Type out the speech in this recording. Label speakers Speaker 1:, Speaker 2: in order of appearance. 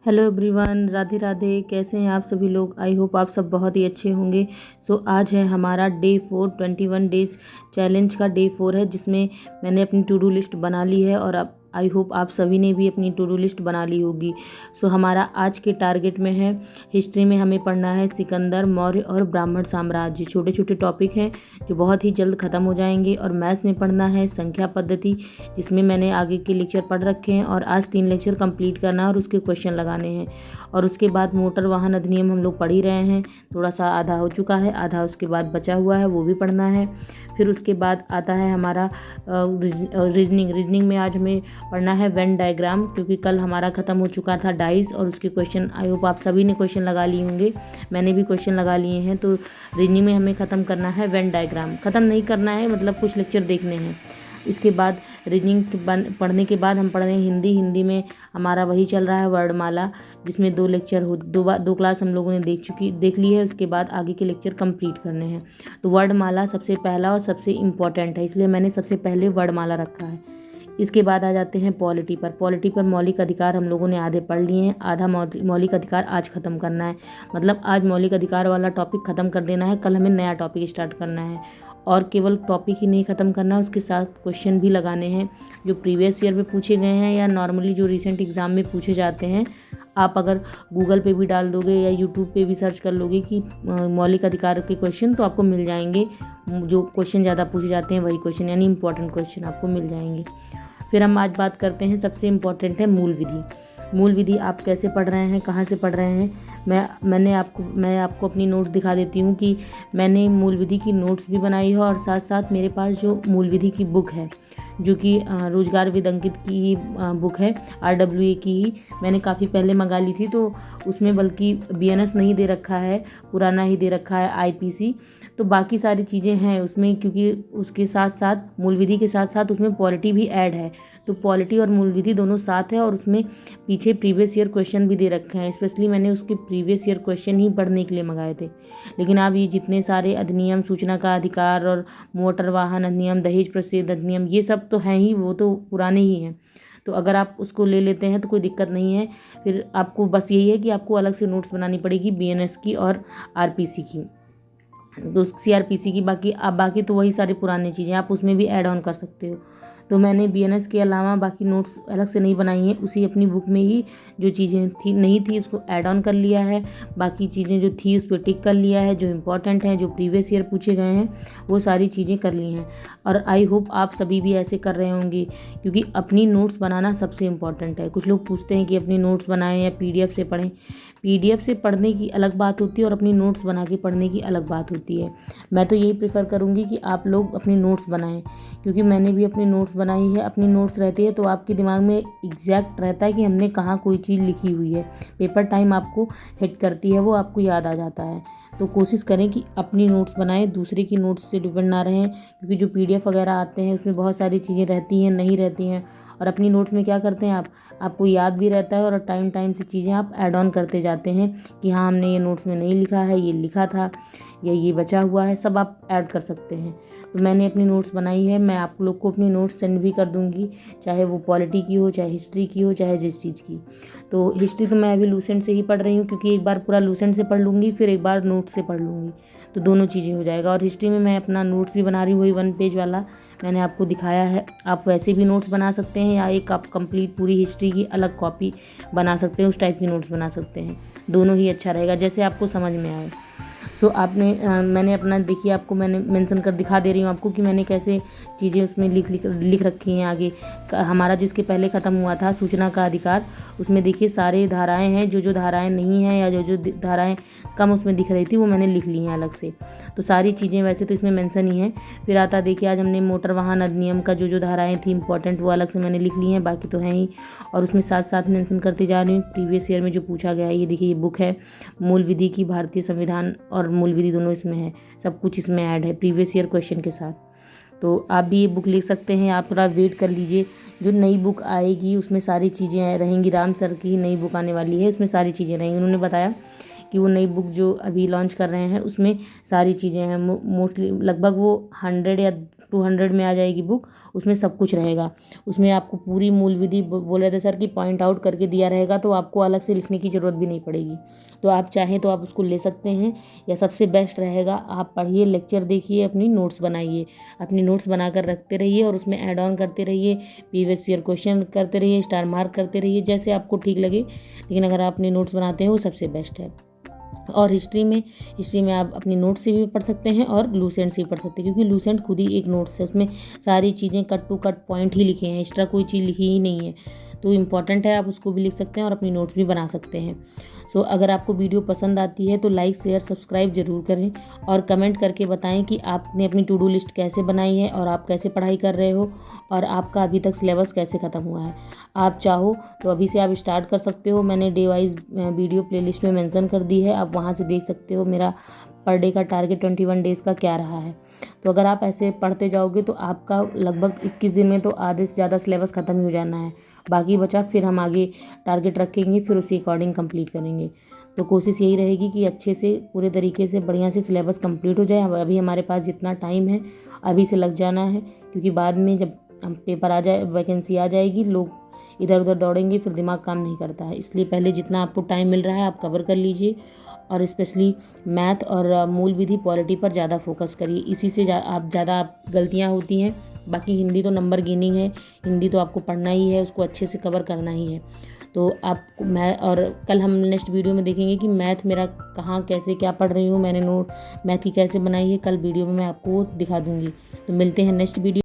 Speaker 1: Hello everyone, Radhe Radhe. कैसे हैं आप सभी लोग? आई होप आप सब बहुत ही अच्छे होंगे। आज है हमारा डे 4, 21 डेज चैलेंज का डे 4 है, जिसमें मैंने अपनी टू डू लिस्ट बना ली है और अब आई होप आप सभी ने भी अपनी टू डू लिस्ट बना ली होगी। हमारा आज के टारगेट में है, हिस्ट्री में हमें पढ़ना है सिकंदर मौर्य और ब्राह्मण साम्राज्य। छोटे छोटे टॉपिक हैं जो बहुत ही जल्द ख़त्म हो जाएंगे। और मैथ्स में पढ़ना है संख्या पद्धति, जिसमें मैंने आगे के लेक्चर पढ़ रखे हैं और आज 3 लेक्चर कंप्लीट करना है और उसके क्वेश्चन लगाने हैं। और उसके बाद मोटर वाहन अधिनियम हम लोग पढ़ ही रहे हैं, थोड़ा सा आधा हो चुका है, आधा उसके बाद बचा हुआ है, वो भी पढ़ना है। फिर उसके बाद आता है हमारा रीजनिंग में आज हमें पढ़ना है वेन डायग्राम, क्योंकि कल हमारा ख़त्म हो चुका था डाइस और उसके क्वेश्चन। आई होप आप सभी ने क्वेश्चन लगा लिए होंगे, मैंने भी क्वेश्चन लगा लिए हैं। तो रीजनिंग में हमें ख़त्म करना है वेन डायग्राम, ख़त्म नहीं करना है, मतलब कुछ लेक्चर देखने हैं। इसके बाद रीजनिंग पढ़ने के बाद हम पढ़ रहे हैं हिंदी में हमारा वही चल रहा है वर्णमाला, जिसमें 2 लेक्चर दो क्लास हम लोगों ने देख ली है। उसके बाद आगे के लेक्चर कंप्लीट करने हैं। तो वर्णमाला सबसे पहला और सबसे इम्पॉर्टेंट है, इसलिए मैंने सबसे पहले वर्णमाला रखा है। इसके बाद आ जाते हैं पॉलिटी पर मौलिक अधिकार हम लोगों ने आधे पढ़ लिए हैं, आधा मौलिक अधिकार आज ख़त्म करना है। मतलब आज मौलिक अधिकार वाला टॉपिक ख़त्म कर देना है, कल हमें नया टॉपिक स्टार्ट करना है। और केवल टॉपिक ही नहीं ख़त्म करना, उसके साथ क्वेश्चन भी लगाने हैं जो प्रीवियस ईयर में पूछे गए हैं या नॉर्मली जो रिसेंट एग्ज़ाम में पूछे जाते हैं। आप अगर गूगल पे भी डाल दोगे या यूट्यूब पे भी सर्च कर लोगे कि मौलिक अधिकार के क्वेश्चन, तो आपको मिल जाएंगे। जो क्वेश्चन ज़्यादा पूछे जाते हैं वही क्वेश्चन, यानी इंपॉर्टेंट क्वेश्चन आपको मिल जाएंगे। फिर हम आज बात करते हैं, सबसे इम्पॉर्टेंट है मूल विधि आप कैसे पढ़ रहे हैं, कहाँ से पढ़ रहे हैं। मैं आपको अपनी नोट्स दिखा देती हूँ कि मैंने मूल विधि की नोट्स भी बनाई है और साथ साथ मेरे पास जो मूल विधि की बुक है, जो कि रोजगार विद अंकित की ही बुक है, RWA की ही मैंने काफ़ी पहले मंगा ली थी। तो उसमें बल्कि BNS नहीं दे रखा है, पुराना ही दे रखा है IPC। तो बाकी सारी चीज़ें हैं उसमें, क्योंकि उसके साथ साथ मूल विधि के साथ साथ उसमें पॉलिटी भी ऐड है। तो पॉलिटी और मूल विधि दोनों साथ है और उसमें पीछे प्रीवियस ईयर क्वेश्चन भी दे रखे हैं। स्पेशली मैंने उसके प्रीवियस ईयर क्वेश्चन ही पढ़ने के लिए मंगाए थे। लेकिन अब ये जितने सारे अधिनियम, सूचना का अधिकार और मोटर वाहन अधिनियम, दहेज प्रसिद्ध अधिनियम, ये सब तो हैं ही, वो तो पुराने ही हैं। तो अगर आप उसको ले लेते हैं तो कोई दिक्कत नहीं है। फिर आपको बस यही है कि आपको अलग से नोट्स बनानी पड़ेगी BNS की और RPC की, तो CRPC की। बाकी तो वही सारी पुरानी चीज़ें आप उसमें भी ऐड ऑन कर सकते हो। तो मैंने BNS के अलावा बाकी नोट्स अलग से नहीं बनाई हैं, उसी अपनी बुक में ही जो चीज़ें नहीं थी उसको ऐड ऑन कर लिया है। बाकी चीज़ें जो थी उस पर टिक कर लिया है, जो इम्पोर्टेंट हैं, जो प्रीवियस ईयर पूछे गए हैं, वो सारी चीज़ें कर ली हैं। और आई होप आप सभी भी ऐसे कर रहे होंगे, क्योंकि अपनी नोट्स बनाना सबसे इम्पॉर्टेंट है। कुछ लोग पूछते हैं कि अपनी नोट्स बनाएं या PDF से पढ़ें। PDF से पढ़ने की अलग बात होती है और अपनी नोट्स बना के पढ़ने की अलग बात होती है। मैं तो यही प्रेफर करूँगी कि आप लोग अपनी नोट्स बनाएं, क्योंकि मैंने भी अपनी नोट्स बनाई है। अपनी नोट्स रहती है तो आपके दिमाग में एग्जैक्ट रहता है कि हमने कहाँ कोई चीज़ लिखी हुई है। पेपर टाइम आपको हिट करती है, वो आपको याद आ जाता है। तो कोशिश करें कि अपनी नोट्स बनाएं, दूसरे की नोट्स से डिपेंड ना रहें, क्योंकि जो PDF वगैरह आते हैं उसमें बहुत सारी चीज़ें रहती हैं, नहीं रहती हैं। और अपनी नोट्स में क्या करते हैं आपको याद भी रहता है और टाइम से चीज़ें आप ऐड ऑन करते जाते हैं कि हाँ, हमने ये नोट्स में नहीं लिखा है, ये लिखा था, या ये बचा हुआ है, सब आप ऐड कर सकते हैं। तो मैंने अपनी नोट्स बनाई है, मैं आप लोग को अपनी नोट्स सेंड भी कर दूँगी, चाहे वो पॉलिटी की हो, चाहे हिस्ट्री की हो, चाहे जिस चीज़ की। तो हिस्ट्री तो मैं अभी लूसेंट से ही पढ़ रही हूँ, क्योंकि एक बार पूरा लूसेंट से पढ़ लूँगी, फिर एक बार नोट्स से पढ़ लूँगी, तो दोनों चीज़ें हो जाएगा। और हिस्ट्री में मैं अपना नोट्स भी बना रही हूँ, वही 1 पेज वाला मैंने आपको दिखाया है। आप वैसे भी नोट्स बना सकते हैं या एक आप कंप्लीट पूरी हिस्ट्री की अलग कॉपी बना सकते हैं, उस टाइप की नोट्स बना सकते हैं। दोनों ही अच्छा रहेगा, जैसे आपको समझ में आए। मैंने अपना, देखिए आपको मैंने मेंशन कर दिखा दे रही हूँ आपको कि मैंने कैसे चीज़ें उसमें लिख रखी हैं। आगे हमारा जो इसके पहले ख़त्म हुआ था सूचना का अधिकार, उसमें देखिए सारे धाराएं हैं, जो धाराएं नहीं हैं या जो धाराएं कम उसमें दिख रही थी वो मैंने लिख ली हैं अलग से। तो सारी चीज़ें वैसे तो इसमें मेंशन ही हैं। फिर आता देखिए, आज हमने मोटर वाहन अधिनियम का जो धाराएँ थी इंपॉर्टेंट, वो अलग से मैंने लिख ली हैं, बाकी तो हैं ही। और उसमें साथ साथ मेंशन करते जा रही हूँ प्रीवियस ईयर में जो पूछा गया है। ये देखिए, ये बुक है मूल विधि की, भारतीय संविधान और मूल विधि दोनों इसमें है, सब कुछ इसमें ऐड है प्रीवियस ईयर क्वेश्चन के साथ। तो आप भी ये बुक लिख सकते हैं। आप थोड़ा वेट कर लीजिए, जो नई बुक आएगी उसमें सारी चीज़ें रहेंगी। राम सर की ही नई बुक आने वाली है, उसमें सारी चीज़ें रहेंगी। उन्होंने बताया कि वो नई बुक जो अभी लॉन्च कर रहे हैं उसमें सारी चीज़ें हैं। मोस्टली लगभग वो 100 या 200 में आ जाएगी बुक, उसमें सब कुछ रहेगा। उसमें आपको पूरी मूल विधि बोल रहे थे सर कि पॉइंट आउट करके दिया रहेगा, तो आपको अलग से लिखने की ज़रूरत भी नहीं पड़ेगी। तो आप चाहें तो आप उसको ले सकते हैं, या सबसे बेस्ट रहेगा आप पढ़िए, लेक्चर देखिए, अपनी नोट्स बनाइए, अपनी नोट्स बनाकर रखते रहिए और उसमें ऐड ऑन करते रहिए, प्रीवियस ईयर क्वेश्चन करते रहिए, स्टार मार्क करते रहिए, जैसे आपको ठीक लगे। लेकिन अगर आप अपनी नोट्स बनाते हैं वो सबसे बेस्ट है। और हिस्ट्री में आप अपनी नोट से भी पढ़ सकते हैं और लूसेंट से भी पढ़ सकते हैं, क्योंकि लूसेंट खुद ही एक नोट्स है, उसमें सारी चीज़ें कट टू कट पॉइंट ही लिखे हैं, एक्स्ट्रा कोई चीज़ लिखी ही नहीं है। तो इम्पॉर्टेंट है, आप उसको भी लिख सकते हैं और अपनी नोट्स भी बना सकते हैं। सो अगर आपको वीडियो पसंद आती है तो लाइक शेयर सब्सक्राइब ज़रूर करें और कमेंट करके बताएं कि आपने अपनी टू डू लिस्ट कैसे बनाई है और आप कैसे पढ़ाई कर रहे हो और आपका अभी तक सिलेबस कैसे ख़त्म हुआ है। आप चाहो तो अभी से आप स्टार्ट कर सकते हो, मैंने डे वाइज वीडियो प्लेलिस्ट में मेंशन कर दी है, आप वहाँ से देख सकते हो मेरा पर डे का टारगेट 21 डेज़ का क्या रहा है। तो अगर आप ऐसे पढ़ते जाओगे तो आपका लगभग 21 दिन में तो आधे से ज़्यादा सिलेबस ख़त्म ही हो जाना है। बाकी बचा फिर हम आगे टारगेट रखेंगे, फिर उसी अकॉर्डिंग कंप्लीट करेंगे। तो कोशिश यही रहेगी कि अच्छे से पूरे तरीके से बढ़िया से सिलेबस कंप्लीट हो जाए। अभी हमारे पास जितना टाइम है अभी से लग जाना है, क्योंकि बाद में जब हम पेपर आ जाए, वैकेंसी आ जाएगी, लोग इधर उधर दौड़ेंगे, फिर दिमाग काम नहीं करता है। इसलिए पहले जितना आपको टाइम मिल रहा है आप कवर कर लीजिए और स्पेशली मैथ और मूल विधि पॉलिटी पर ज़्यादा फोकस करिए। इसी से आप ज़्यादा गलतियाँ होती हैं। बाकी हिंदी तो नंबर गेनिंग है, हिंदी तो आपको पढ़ना ही है, उसको अच्छे से कवर करना ही है। तो आप और कल हम नेक्स्ट वीडियो में देखेंगे कि मैथ मेरा कहाँ कैसे क्या पढ़ रही हूँ, मैंने नोट मैथ की कैसे बनाई है, कल वीडियो में मैं आपको दिखा दूँगी। तो मिलते हैं नेक्स्ट वीडियो।